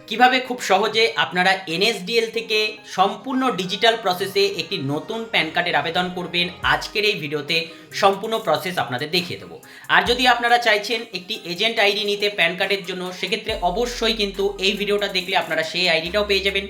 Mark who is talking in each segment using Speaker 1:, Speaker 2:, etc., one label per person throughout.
Speaker 1: কিভাবে খুব সহজে আপনারা এনএসডিএল থেকে সম্পূর্ণ ডিজিটাল প্রসেসে একটি নতুন প্যান কার্ডের আবেদন করবেন আজকের এই ভিডিওতে সম্পূর্ণ প্রসেস আপনাদের দেখিয়ে দেবো। আর যদি আপনারা চাইছেন একটি এজেন্ট আইডি নিতে প্যান কার্ডের জন্য, সেক্ষেত্রে অবশ্যই কিন্তু এই ভিডিওটা দেখলে আপনারা সেই আইডিটাও পেয়ে যাবেন।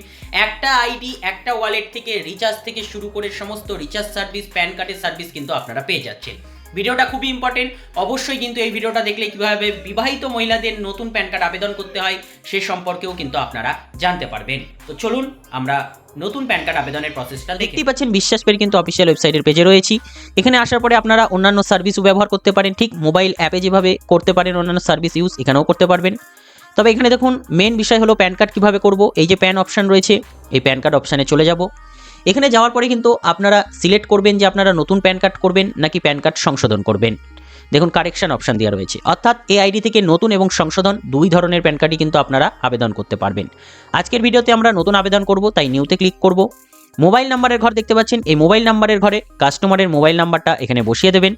Speaker 1: একটা আইডি, একটা ওয়ালেট থেকে রিচার্জ থেকে শুরু করে সমস্ত রিচার্জ সার্ভিস, প্যান কার্ডের সার্ভিস কিন্তু আপনারা পেয়ে যাচ্ছেন। ভিডিওটা খুবই ইম্পর্টেন্ট, অবশ্যই কিন্তু এই ভিডিওটা দেখলে কীভাবে বিবাহিত মহিলাদের নতুন প্যান কার্ড আবেদন করতে হয় সে সম্পর্কেও কিন্তু আপনারা জানতে পারবেন। তো চলুন আমরা নতুন প্যান কার্ড আবেদনের প্রসেসটা দেখতেই পাচ্ছেন। বিশ্বাস পের কিন্তু অফিসিয়াল ওয়েবসাইটের পেজে রয়েছি। এখানে আসার পরে আপনারা অন্যান্য সার্ভিসও ব্যবহার করতে পারেন, ঠিক মোবাইল অ্যাপে যেভাবে করতে পারেন অন্যান্য সার্ভিস ইউজ এখানেও করতে পারবেন। তবে এখানে দেখুন মেন বিষয় হলো প্যান কার্ড কীভাবে করব। এই যে প্যান অপশান রয়েছে, এই প্যান কার্ড অপশানে চলে যাব। এখানে যাওয়ার পরে কিন্তু আপনারা সিলেক্ট করবেন যে আপনারা নতুন প্যান কার্ড করবেন নাকি প্যান কার্ড সংশোধন করবেন। দেখুন কারেকশন অপশান দেওয়া রয়েছে, অর্থাৎ এই আইডি থেকে নতুন এবং সংশোধন দুই ধরনের প্যান কার্ডই কিন্তু আপনারা আবেদন করতে পারবেন। আজকের ভিডিওতে আমরা নতুন আবেদন করব, তাই নিউতে ক্লিক করব। মোবাইল নাম্বারের ঘর দেখতে পাচ্ছেন, এই মোবাইল নাম্বারের ঘরে কাস্টমারের মোবাইল নাম্বারটা এখানে বসিয়ে দেবেন।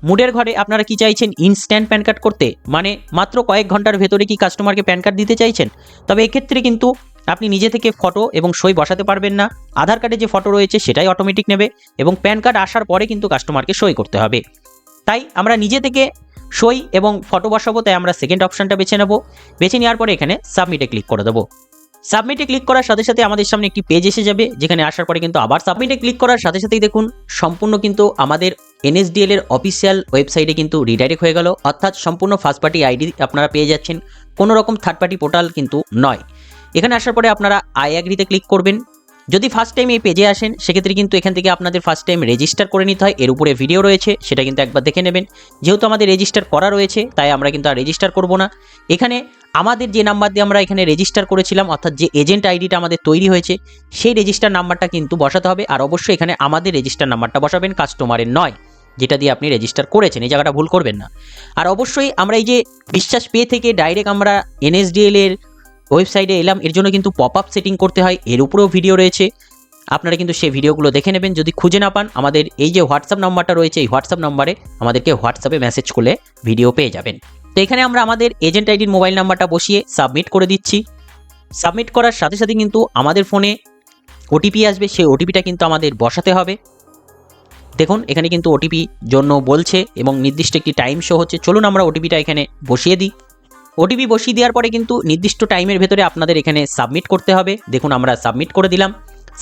Speaker 1: মুডের ঘরে আপনারা কি চাইছেন, ইনস্ট্যান্ট প্যান কার্ড করতে, মানে মাত্র কয়েক ঘন্টার ভেতরে কি কাস্টমারকে প্যান কার্ড দিতে চাইছেন। তবে এক্ষেত্রে কিন্তু আপনি নিজে থেকে ফটো এবং সই বসাতে পারবেন না। আধার কার্ডে যে ফটো রয়েছে সেটাই অটোমেটিক নেবে এবং প্যান কার্ড আসার পরে কিন্তু কাস্টমারকে সই করতে হবে। তাই আমরা নিজে থেকে সই এবং ফটো বসাবো, তাই আমরা সেকেন্ড অপশানটা বেছে নেব। বেছে নেওয়ার পরে এখানে সাবমিটে ক্লিক করে দেবো। সাবমিটে ক্লিক করার সাথে সাথে আমাদের সামনে একটি পেজ এসে যাবে, যেখানে আসার পরে কিন্তু আবার সাবমিটে ক্লিক করার সাথে সাথেই দেখুন সম্পূর্ণ কিন্তু আমাদের এনএসডিএল এর অফিসিয়াল ওয়েবসাইটে কিন্তু রিডাইরেক্ট হয়ে গেল, অর্থাৎ সম্পূর্ণ ফার্স্ট পার্টি আইডি আপনারা পেয়ে যাচ্ছেন, কোনো রকম থার্ড পার্টি পোর্টাল কিন্তু নয়। এখানে আসার পরে আপনারা আই অ্যাগ্রিতে ক্লিক করবেন। যদি ফার্স্ট টাইম এই পেজে আসেন সেক্ষেত্রে কিন্তু এখান থেকে আপনাদের ফার্স্ট টাইম রেজিস্টার করে নিতে হয়। এর উপরে ভিডিও রয়েছে, সেটা কিন্তু একবার দেখে নেবেন। যেহেতু আমাদের রেজিস্টার করা রয়েছে তাই আমরা কিন্তু আর রেজিস্টার করব না। এখানে আমাদের যে নাম্বার দিয়ে আমরা এখানে রেজিস্টার করেছিলাম, অর্থাৎ যে এজেন্ট আইডিটা আমাদের তৈরি হয়েছে সেই রেজিস্টার নাম্বারটা কিন্তু বসাতে হবে। আর অবশ্যই এখানে আমাদের রেজিস্টার নাম্বারটা বসাবেন, কাস্টমারের নয়, যেটা দিয়ে আপনি রেজিস্টার করেছেন। এই জায়গাটা ভুল করবেন না। আর অবশ্যই আমরা এই যে বিশ্বাস পে থেকে ডাইরেক্ট আমরা এনএসডিএল এর ওয়েবসাইটে এলাম, এর জন্য কিন্তু পপ আপ সেটিং করতে হয়, এর উপরেও ভিডিও রয়েছে, আপনারা কিন্তু সেই ভিডিওগুলো দেখে নেবেন। যদি খুঁজে না পান আমাদের এই যে হোয়াটসঅ্যাপ নাম্বারটা রয়েছে, এই হোয়াটসঅ্যাপ নাম্বারে আমাদেরকে হোয়াটসঅ্যাপে মেসেজ করলে ভিডিও পেয়ে যাবেন। তো এখানে আমরা আমাদের এজেন্ট আইডির মোবাইল নাম্বারটা বসিয়ে সাবমিট করে দিচ্ছি। সাবমিট করার সাথে সাথে কিন্তু আমাদের ফোনে ওটিপি আসবে, সেই ওটিপিটা কিন্তু আমাদের বসাতে হবে। দেখুন এখানে কিন্তু ওটিপি জন্য বলছে এবং নির্দিষ্ট একটি টাইম শো হচ্ছে। চলুন আমরা ওটিপিটা এখানে বসিয়ে দিই। ওটিপি বসিয়ে দেওয়ার পরে কিন্তু নির্দিষ্ট টাইমের ভেতরে আপনাদের এখানে সাবমিট করতে হবে। দেখুন আমরা সাবমিট করে দিলাম।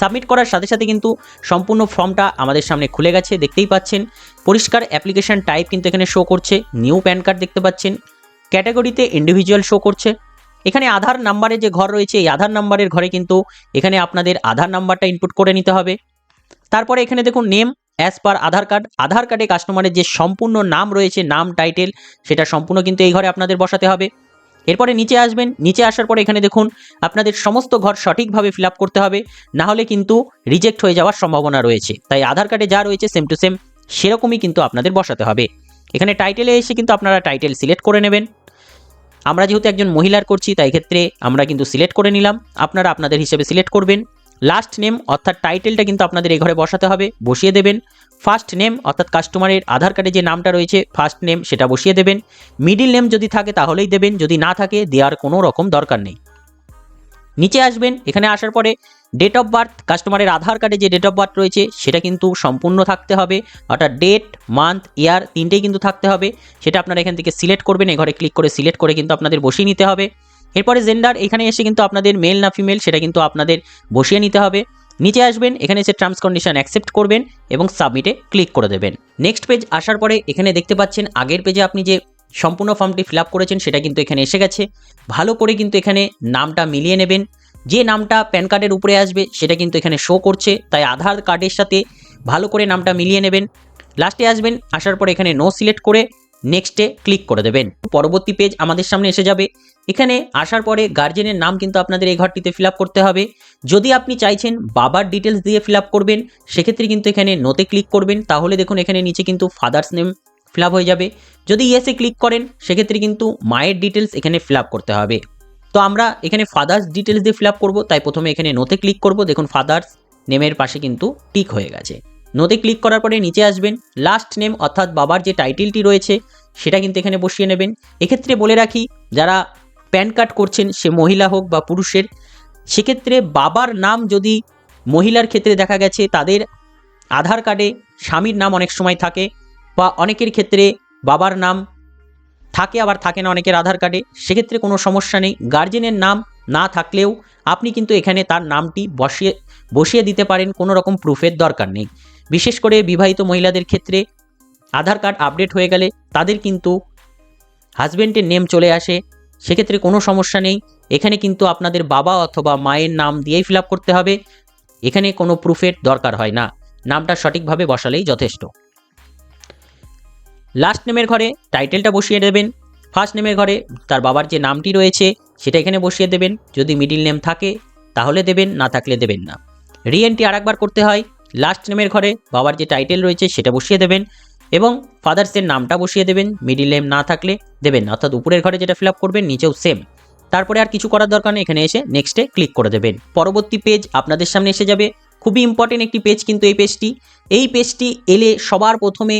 Speaker 1: সাবমিট করার সাথে সাথে কিন্তু সম্পূর্ণ ফর্মটা আমাদের সামনে খুলে গেছে, দেখতেই পাচ্ছেন। পরিষ্কার অ্যাপ্লিকেশন টাইপ কিন্তু এখানে শো করছে, নিউ প্যান কার্ড দেখতে পাচ্ছেন। ক্যাটাগরিতে ইন্ডিভিজুয়াল শো করছে। এখানে আধার নাম্বারের যে ঘর রয়েছে, এই আধার নাম্বারের ঘরে কিন্তু এখানে আপনাদের আধার নাম্বারটা ইনপুট করে নিতে হবে। তারপরে এখানে দেখুন নেম অ্যাজ পার আধার কার্ড, আধার কার্ডে কাস্টমারের যে সম্পূর্ণ নাম রয়েছে, নাম টাইটেল, সেটা সম্পূর্ণ কিন্তু এই ঘরে আপনাদের বসাতে হবে। এরপরে নিচে আসবেন, নিচে আসার পরে এখানে দেখুন আপনাদের সমস্ত ঘর সঠিকভাবে ফিল আপ করতে হবে, না হলে কিন্তু রিজেক্ট হয়ে যাওয়ার সম্ভাবনা রয়েছে। তাই আধার কার্ডে যা রয়েছে সেম টু সেম সেরকমই কিন্তু আপনাদের বসাতে হবে। এখানে টাইটেলে এসে কিন্তু আপনারা টাইটেল সিলেক্ট করে নেবেন। আমরা যেহেতু একজন মহিলার করছি তাই ক্ষেত্রে আমরা কিন্তু সিলেক্ট করে নিলাম, আপনারা আপনাদের হিসেবে সিলেক্ট করবেন। লাস্ট নেম অর্থাৎ টাইটেলটা কিন্তু আপনাদের এই ঘরে বসাতে হবে, বসিয়ে দেবেন। ফার্স্ট নেম অর্থাৎ কাস্টমারের আধার কার্ডে যে নামটা রয়েছে ফার্স্ট নেম সেটা বসিয়ে দেবেন। মিডিল নেম যদি থাকে তাহলেই দেবেন, যদি না থাকে দেওয়ার কোনো রকম দরকার নেই। নিচে আসবেন, এখানে আসার পরে ডেট অফ বার্থ, কাস্টমারের আধার কার্ডে যে ডেট অফ বার্থ রয়েছে সেটা কিন্তু সম্পূর্ণ থাকতে হবে, অর্থাৎ ডেট, মান্থ, ইয়ার তিনটেই কিন্তু থাকতে হবে। সেটা আপনারা এখান থেকে সিলেক্ট করবেন, এই ঘরে ক্লিক করে সিলেক্ট করে কিন্তু আপনাদের বসিয়ে নিতে হবে। এরপরে জেন্ডার, এখানে এসে কিন্তু আপনাদের মেল না ফিমেল সেটা কিন্তু আপনাদের বসিয়ে নিতে হবে। নিচে আসবেন, এখানে এসে টার্মস কন্ডিশন অ্যাকসেপ্ট করবেন এবং সাবমিটে ক্লিক করে দেবেন। নেক্সট পেজ আসার পরে এখানে দেখতে পাচ্ছেন আগের পেজে আপনি যে সম্পূর্ণ ফর্মটি ফিল আপ করেছেন সেটা কিন্তু এখানে এসে গেছে। ভালো করে কিন্তু এখানে নামটা মিলিয়ে নেবেন, যে নামটা প্যান কার্ডের উপরে আসবে সেটা কিন্তু এখানে শো করছে, তাই আধার কার্ডের সাথে ভালো করে নামটা মিলিয়ে নেবেন। লাস্টে আসবেন, আসার পরে এখানে নো সিলেক্ট করে নেক্সটে ক্লিক করে দেবেন। পরবর্তী পেজ আমাদের সামনে এসে যাবে। এখানে আসার পরে গার্জেনের নাম কিন্তু আপনাদের এই ঘরটিতে ফিল আপ করতে হবে। যদি আপনি চাইছেন বাবার ডিটেলস দিয়ে ফিল আপ করবেন সেক্ষেত্রে কিন্তু এখানে নোতে ক্লিক করবেন, তাহলে দেখুন এখানে নিচে কিন্তু ফাদার্স নেম ফিল আপ হয়ে যাবে। যদি ইয়েসে ক্লিক করেন সেক্ষেত্রে কিন্তু মায়ের ডিটেলস এখানে ফিল আপ করতে হবে। তো আমরা এখানে ফাদার্স ডিটেলস দিয়ে ফিল আপ করবো, তাই প্রথমে এখানে নোতে ক্লিক করব। দেখুন ফাদার্স নেমের পাশে কিন্তু টিক হয়ে গেছে। নোতে ক্লিক করার পরে নিচে আসবেন, লাস্ট নেম অর্থাৎ বাবার যে টাইটেলটি রয়েছে সেটা কিন্তু এখানে বসিয়ে নেবেন। এক্ষেত্রে বলে রাখি, যারা প্যান কার্ড করছেন, সে মহিলা হোক বা পুরুষের, সেক্ষেত্রে বাবার নাম যদি মহিলার ক্ষেত্রে দেখা গেছে তাদের আধার কার্ডে স্বামীর নাম অনেক সময় থাকে, বা অনেকের ক্ষেত্রে বাবার নাম থাকে আবার থাকে না অনেকের আধার কার্ডে, সেক্ষেত্রে কোনো সমস্যা নেই। গার্জেনের নাম না থাকলেও আপনি কিন্তু এখানে তার নামটি বসিয়ে দিতে পারেন, কোনো রকম প্রুফের দরকার নেই। বিশেষ করে বিবাহিত মহিলাদের ক্ষেত্রে আধার কার্ড আপডেট হয়ে গেলে তাদের কিন্তু হাজব্যান্ডের নেম চলে আসে, সেক্ষেত্রে কোনো সমস্যা নেই। এখানে কিন্তু আপনাদের বাবা অথবা মায়ের নাম দিয়েই ফিল আপ করতে হবে, এখানে কোনো প্রুফের দরকার হয় না, নামটা সঠিকভাবে বসালেই যথেষ্ট। লাস্ট নেমের ঘরে টাইটেলটা বসিয়ে দেবেন, ফার্স্ট নেমের ঘরে তার বাবার যে নামটি রয়েছে সেটা এখানে বসিয়ে দেবেন, যদি মিডিল নেম থাকে তাহলে দেবেন, না থাকলে দেবেন না। রিএন্ট্রি আরেকবার করতে হয়, লাস্ট নেমের ঘরে বাবার যে টাইটেল রয়েছে সেটা বসিয়ে দেবেন এবং ফাদার্সের নামটা বসিয়ে দেবেন, মিডিল নেম না থাকলে দেবেন না, অর্থাৎ উপরের ঘরে যেটা ফিল আপ করবেন নিচেও সেম। তারপরে আর কিছু করার দরকার নেই, এখানে এসে নেক্সটে ক্লিক করে দেবেন। পরবর্তী পেজ আপনাদের সামনে এসে যাবে, খুবই ইম্পর্টেন্ট একটি পেজ কিন্তু এই পেজটি এলে সবার প্রথমে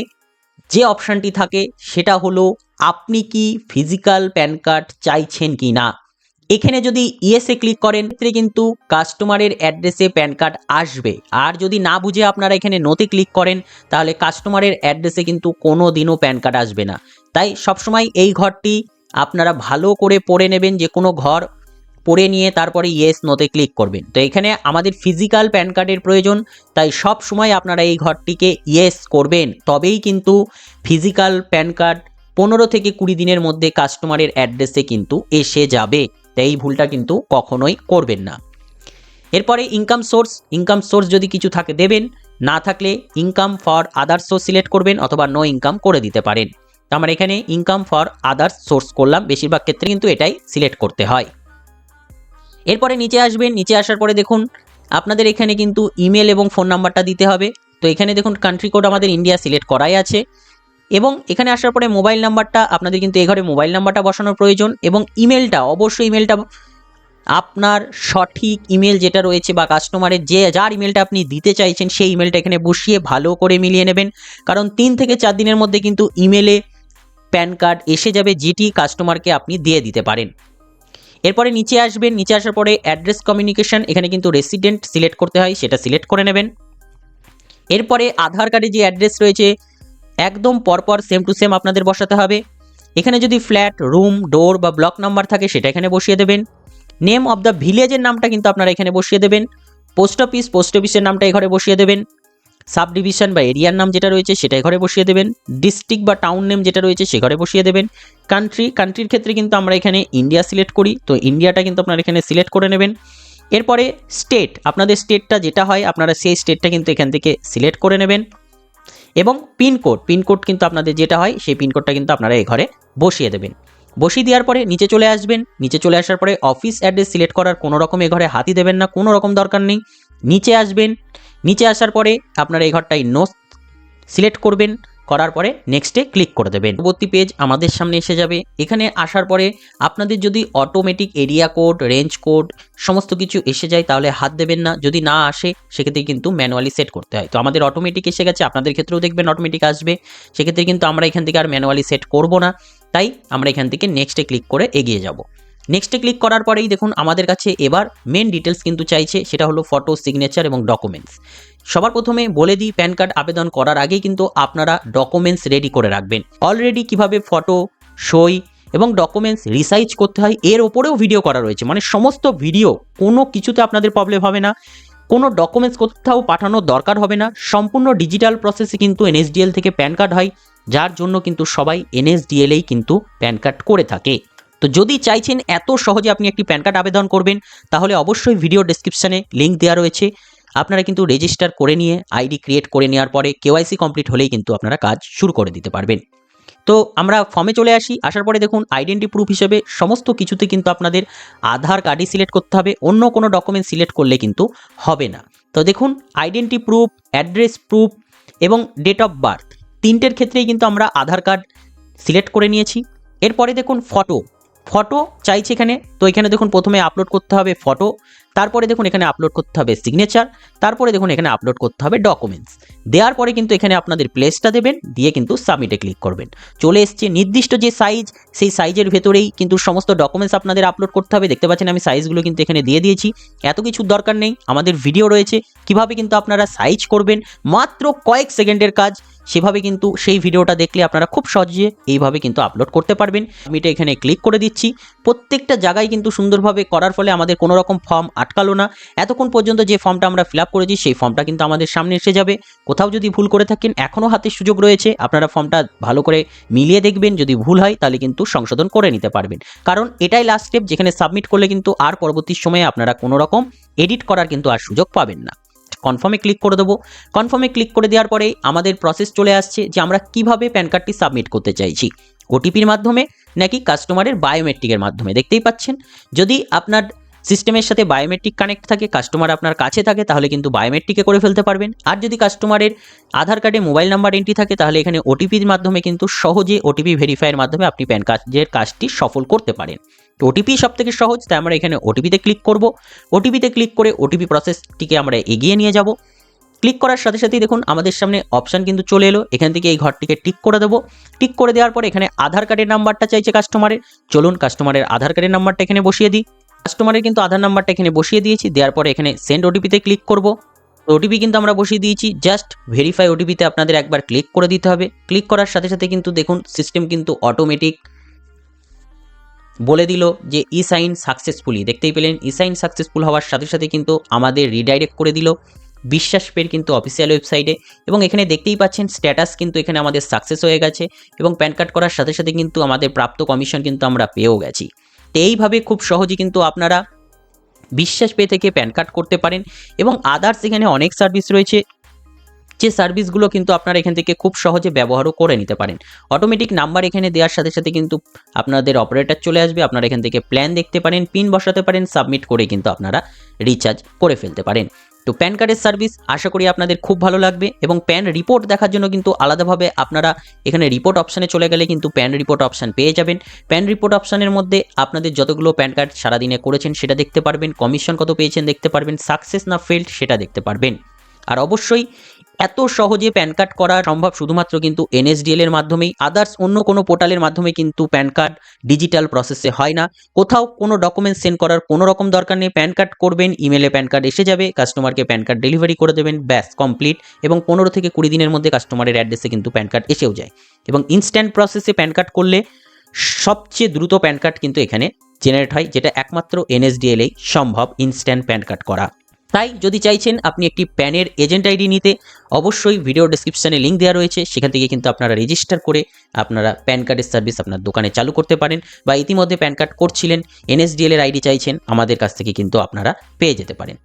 Speaker 1: যে অপশানটি থাকে সেটা হলো আপনি কি ফিজিক্যাল প্যান কার্ড চাইছেন কি না। এখানে যদি ইয়েসে ক্লিক করেন তাহলে কিন্তু কাস্টমারের অ্যাড্রেসে প্যান কার্ড আসবে, আর যদি না বুঝে আপনারা এখানে নোতে ক্লিক করেন তাহলে কাস্টমারের অ্যাড্রেসে কিন্তু কোনো দিনও প্যান কার্ড আসবে না। তাই সবসময় এই ঘরটি আপনারা ভালো করে পড়ে নেবেন, যে কোনো ঘর পড়ে নিয়ে তারপরে ইয়েস নোতে ক্লিক করবেন। তো এখানে আমাদের ফিজিক্যাল প্যান কার্ডের প্রয়োজন, তাই সব সময় আপনারা এই ঘরটিকে ইয়েস করবেন, তবেই কিন্তু ফিজিক্যাল প্যান কার্ড 15 থেকে 20 দিনের মধ্যে কাস্টমারের অ্যাড্রেসে কিন্তু এসে যাবে। তাই এই ভুলটা কিন্তু কখনোই করবেন না। এরপরে ইনকাম সোর্স যদি কিছু থাকে দেবেন, না থাকলে income for others source select করবেন অথবা নো ইনকাম করে দিতে পারেন। তো আমরা এখানে ইনকাম ফর আদার্স সোর্স করলাম, বেশিরভাগ ক্ষেত্রে কিন্তু এটাই সিলেক্ট করতে হয়। এরপরে নিচে আসবেন, নিচে আসার পরে দেখুন আপনাদের এখানে কিন্তু ইমেল এবং ফোন নাম্বারটা দিতে হবে। তো এখানে দেখুন কান্ট্রি কোড আমাদের ইন্ডিয়া সিলেক্ট করাই আছে, এবং এখানে আসার পরে মোবাইল নাম্বারটা আপনাদের কিন্তু এই ঘরে মোবাইল নাম্বারটা বসানোর প্রয়োজন, এবং ইমেলটা অবশ্যই ইমেলটা আপনার সঠিক ইমেল যেটা রয়েছে বা কাস্টমারের যার ইমেলটা আপনি দিতে চাইছেন সেই ইমেলটা এখানে বসিয়ে ভালো করে মিলিয়ে নেবেন, কারণ 3 থেকে 4 দিনের মধ্যে কিন্তু ইমেলে প্যান কার্ড এসে যাবে, যেটি কাস্টমারকে আপনি দিয়ে দিতে পারেন। এরপরে নিচে আসবেন, নিচে আসার পরে অ্যাড্রেস কমিউনিকেশন, এখানে কিন্তু রেসিডেন্ট সিলেক্ট করতে হয়, সেটা সিলেক্ট করে নেবেন। এরপরে আধার কার্ডে যে অ্যাড্রেস রয়েছে একদম পরপর সেম টু সেম আপনাদের বসাতে হবে। এখানে যদি ফ্ল্যাট, রুম, ডোর বা ব্লক নাম্বার থাকে সেটা এখানে বসিয়ে দেবেন। নেম অফ দ্য ভিলেজের নামটা কিন্তু আপনারা এখানে বসিয়ে দেবেন। পোস্ট অফিসের নামটা এই ঘরে বসিয়ে দেবেন। সাব ডিভিশন বা এরিয়ার নাম যেটা রয়েছে সেটা ঘরে বসিয়ে দেবেন। ডিস্ট্রিক্ট বা টাউন নেম যেটা রয়েছে সে ঘরে বসিয়ে দেবেন। কান্ট্রির ক্ষেত্রে কিন্তু আমরা এখানে ইন্ডিয়া সিলেক্ট করি, তো ইন্ডিয়াটা কিন্তু আপনারা এখানে সিলেক্ট করে নেবেন। এরপরে স্টেট, আপনাদের স্টেটটা যেটা হয় আপনারা সেই স্টেটটা কিন্তু এখান থেকে সিলেক্ট করে নেবেন, এবং পিনকোড কিন্তু আপনাদের যেটা হয় সেই পিনকোডটা কিন্তু আপনারা এই ঘরে বসিয়ে দেবেন। বসিয়ে দেওয়ার পরে নিচে চলে আসবেন, নিচে চলে আসার পরে অফিস অ্যাড্রেস সিলেক্ট করার কোনো রকম এ ঘরে হাতই দেবেন না, কোনো রকম দরকার নেই। নিচে আসবেন, নিচে আসার পরে আপনারা এই ঘরটাই নো সিলেক্ট করবেন, করার পরে নেক্সটে ক্লিক করে দেবেন। পরবর্তী পেজ আমাদের সামনে এসে যাবে। এখানে আসার পরে আপনাদের যদি automatic area code, range code সমস্ত কিছু এসে যায় তাহলে হাত দেবেন না, যদি না আসে সেক্ষেত্রে কিন্তু ম্যানুয়ালি সেট করতে হয়। তো আমাদের অটোমেটিক এসে গেছে, আপনাদের ক্ষেত্রেও দেখবেন অটোমেটিক আসবে, সেক্ষেত্রে কিন্তু আমরা এখান থেকে আর ম্যানুয়ালি সেট করব না, তাই আমরা এখান থেকে নেক্সটে ক্লিক করে এগিয়ে যাব। নেক্সটে ক্লিক করার পরেই দেখুন আমাদের কাছে এবার মেন ডিটেলস কিন্তু চাইছে, সেটা হলো ফটো, সিগনেচার এবং ডকুমেন্টস। সবার প্রথমে বলে দিই, প্যান কার্ড আবেদন করার আগেই কিন্তু আপনারা ডকুমেন্টস রেডি করে রাখবেন। অলরেডি কিভাবে ফটো, সই এবং ডকুমেন্টস রিসাইজ করতে হয় এর ওপরেও ভিডিও করা রয়েছে, মানে সমস্ত ভিডিও, কোনো কিছুতে আপনাদের প্রবলেম হবে না, কোনো ডকুমেন্টস কোথাও পাঠানোর দরকার হবে না। সম্পূর্ণ ডিজিটাল প্রসেসে কিন্তু এনএসডিএল থেকে প্যান কার্ড হয়, যার জন্য কিন্তু সবাই এনএসডিএলেই কিন্তু প্যান কার্ড করে থাকে। তো যদি চাইছেন এত সহজে আপনি একটি প্যান কার্ড আবেদন করবেন তাহলে অবশ্যই ভিডিও ডেসক্রিপশানে লিঙ্ক দেওয়া রয়েছে, আপনারা কিন্তু রেজিস্টার করে নিয়ে আইডি ক্রিয়েট করে নেওয়ার পরে কেওয়াইসি কমপ্লিট হলেই কিন্তু আপনারা কাজ শুরু করে দিতে পারবেন। তো আমরা ফর্মে চলে আসি, আসার পরে দেখুন আইডেন্টি প্রুফ হিসেবে সমস্ত কিছুতে কিন্তু আপনাদের আধার কার্ডই সিলেক্ট করতে হবে, অন্য কোনো ডকুমেন্ট সিলেক্ট করলে কিন্তু হবে না। তো দেখুন আইডেন্টি প্রুফ, অ্যাড্রেস প্রুফ এবং ডেট অফ বার্থ, তিনটের ক্ষেত্রেই কিন্তু আমরা আধার কার্ড সিলেক্ট করে নিয়েছি। এরপরে দেখুন ফটো চাইছে এখানে, তো এখানে দেখুন প্রথমে আপলোড করতে হবে ফটো, তারপরে দেখুন এখানে আপলোড করতে হবে সিগনেচার, তারপরে দেখুন এখানে আপলোড করতে হবে ডকুমেন্টস। দেওয়ার পরে কিন্তু এখানে আপনাদের প্লেসটা দেবেন, দিয়ে কিন্তু সাবমিটে ক্লিক করবেন। চলে এসছে নির্দিষ্ট যে সাইজ, সেই সাইজের ভেতরেই কিন্তু সমস্ত ডকুমেন্টস আপনাদের আপলোড করতে হবে। দেখতে পাচ্ছেন আমি সাইজগুলো কিন্তু এখানে দিয়ে দিয়েছি, এত কিছুর দরকার নেই। আমাদের ভিডিও রয়েছে কিভাবে কিন্তু আপনারা সাইজ করবেন, মাত্র কয়েক সেকেন্ডের কাজ। সেভাবে কিন্তু সেই ভিডিওটা দেখলে আপনারা খুব সহজে এইভাবে কিন্তু আপলোড করতে পারবেন। আমি এটা এখানে ক্লিক করে দিচ্ছি। প্রত্যেকটা জায়গায় কিন্তু সুন্দরভাবে করার ফলে আমাদের কোনো রকম ফর্ম আটকালো না। এতক্ষণ পর্যন্ত যে ফর্মটা আমরা ফিল আপ করেছি সেই ফর্মটা কিন্তু আমাদের সামনে এসে যাবে। কোথাও যদি ভুল করে থাকেন এখনও হাতের সুযোগ রয়েছে, আপনারা ফর্মটা ভালো করে মিলিয়ে দেখবেন, যদি ভুল হয় তাহলে কিন্তু সংশোধন করে নিতে পারবেন। কারণ এটাই লাস্ট স্টেপ, যেখানে সাবমিট করলে কিন্তু আর পরবর্তী সময়ে আপনারা কোনো রকম এডিট করার কিন্তু আর সুযোগ পাবেন না। কনফার্মে ক্লিক করে দেবো। কনফার্মে ক্লিক করে দেওয়ার পরে আমাদের প্রসেস চলে আসছে যে আমরা কিভাবে প্যান কার্ডটি সাবমিট করতে চাইছি, ওটিপির মাধ্যমে নাকি কাস্টমারের বায়োমেট্রিকের মাধ্যমে। দেখতেই পাচ্ছেন যদি আপনার সিস্টেমের সাথে বায়োমেট্রিক কানেক্ট থাকে, কাস্টমার আপনার কাছে থাকে, তাহলে কিন্তু বায়োমেট্রিকে করে ফেলতে পারবেন। আর যদি কাস্টমারের আধার কার্ডে মোবাইল নাম্বার এন্ট্রি থাকে তাহলে এখানে ওটিপির মাধ্যমে কিন্তু সহজে ওটিপি ভেরিফাইয়ের মাধ্যমে আপনি প্যান কার্ডের কাজটি সফল করতে পারেন। তো ওটিপি সব থেকে সহজ, তাই আমরা এখানে ওটিপিতে ক্লিক করব। ওটিপিতে ক্লিক করে ওটিপি প্রসেসটিকে আমরা এগিয়ে নিয়ে যাব। ক্লিক করার সাথে সাথেই দেখুন আমাদের সামনে অপশান কিন্তু চলে এলো, এখান থেকে এই ঘরটিকে টিক করে দেবো। টিক করে দেওয়ার পরে এখানে আধার কার্ডের নাম্বারটা চাইছে কাস্টমারের, চলুন কাস্টমারের আধার কার্ডের নাম্বারটা এখানে বসিয়ে দিই। কাস্টমারের কিন্তু আধার নাম্বারটা এখানে বসিয়ে দিয়েছি, দেওয়ার পরে এখানে সেন্ড ওটিপিতে ক্লিক করব। ওটিপি কিন্তু আমরা বসিয়ে দিয়েছি, জাস্ট ভেরিফাই ওটিপিতে আপনাদের একবার ক্লিক করে দিতে হবে। ক্লিক করার সাথে সাথে কিন্তু দেখুন সিস্টেম কিন্তু অটোমেটিক বলে দিল যে ই সাইন সাকসেসফুলি। দেখতেই পেলেন ই সাইন সাকসেসফুল হওয়ার সাথে সাথে কিন্তু আমাদের রিডাইরেক্ট করে দিল বিশ্বাস পের কিন্তু অফিসিয়াল ওয়েবসাইটে। এবং এখানে দেখতেই পাচ্ছেন স্ট্যাটাস কিন্তু এখানে আমাদের সাকসেস হয়ে গেছে, এবং প্যান কার্ড করার সাথে সাথে কিন্তু আমাদের প্রাপ্ত কমিশন কিন্তু আমরা পেয়েও গেছি। তো এইভাবে খুব সহজেই কিন্তু আপনারা বিশ্বাস পে থেকে প্যান কার্ড করতে পারেন। এবং আদার্স এখানে অনেক সার্ভিস রয়েছে, যে সার্ভিসগুলো কিন্তু আপনারা এখান থেকে খুব সহজে ব্যবহারও করে নিতে পারেন। অটোমেটিক নাম্বার এখানে দেওয়ার সাথে সাথে কিন্তু আপনাদের অপারেটর চলে আসবে, আপনারা এখান থেকে প্ল্যান দেখতে পারেন, পিন বসাতে পারেন, সাবমিট করে কিন্তু আপনারা রিচার্জ করে ফেলতে পারেন। তো প্যান কার্ডের সার্ভিস আশা করি আপনাদের খুব ভালো লাগবে। এবং প্যান রিপোর্ট দেখার জন্য কিন্তু আলাদাভাবে আপনারা এখানে রিপোর্ট অপশানে চলে গেলে কিন্তু প্যান রিপোর্ট অপশান পেয়ে যাবেন। প্যান রিপোর্ট অপশানের মধ্যে আপনাদের যতগুলো প্যান কার্ড সারাদিনে করেছেন সেটা দেখতে পারবেন, কমিশন কত পেয়েছেন দেখতে পারবেন, সাকসেস না ফেল্ড সেটা দেখতে পারবেন। আর অবশ্যই এত সহজে প্যান কার্ড করা সম্ভব শুধুমাত্র কিন্তু এনএসডিএল এর মাধ্যমেই, আদার্স অন্য কোনো পোর্টালের মাধ্যমে কিন্তু প্যান কার্ড ডিজিটাল প্রসেসে হয় না। কোথাও কোনো ডকুমেন্ট সেন্ড করার কোনো রকম দরকার নেই, প্যান কার্ড করবেন, ইমেলে প্যান কার্ড এসে যাবে, কাস্টমারকে প্যান কার্ড ডেলিভারি করে দেবেন, ব্যাস কমপ্লিট। এবং 15 থেকে 20 দিনের মধ্যে কাস্টমারের অ্যাড্রেসে কিন্তু প্যান কার্ড এসেও যায়। এবং ইনস্ট্যান্ট প্রসেসে প্যান কার্ড করলে সবচেয়ে দ্রুত প্যান কার্ড কিন্তু এখানে জেনারেট হয়, যেটা একমাত্র এনএসডিএলেই সম্ভব ইনস্ট্যান্ট প্যান কার্ড করা। তাই যদি চাইছেন আপনি একটি প্যানের এজেন্ট আইডি নিতে, অবশ্যই ভিডিও ডেসক্রিপশনে লিঙ্ক দেওয়া রয়েছে, সেখান থেকে কিন্তু আপনারা রেজিস্টার করে আপনারা প্যান কার্ডের সার্ভিস আপনার দোকানে চালু করতে পারেন। বা ইতিমধ্যে প্যান কার্ড করছিলেন, এনএসডিএল এর আইডি চাইছেন, আমাদের কাছ থেকে কিন্তু আপনারা পেয়ে যেতে পারেন।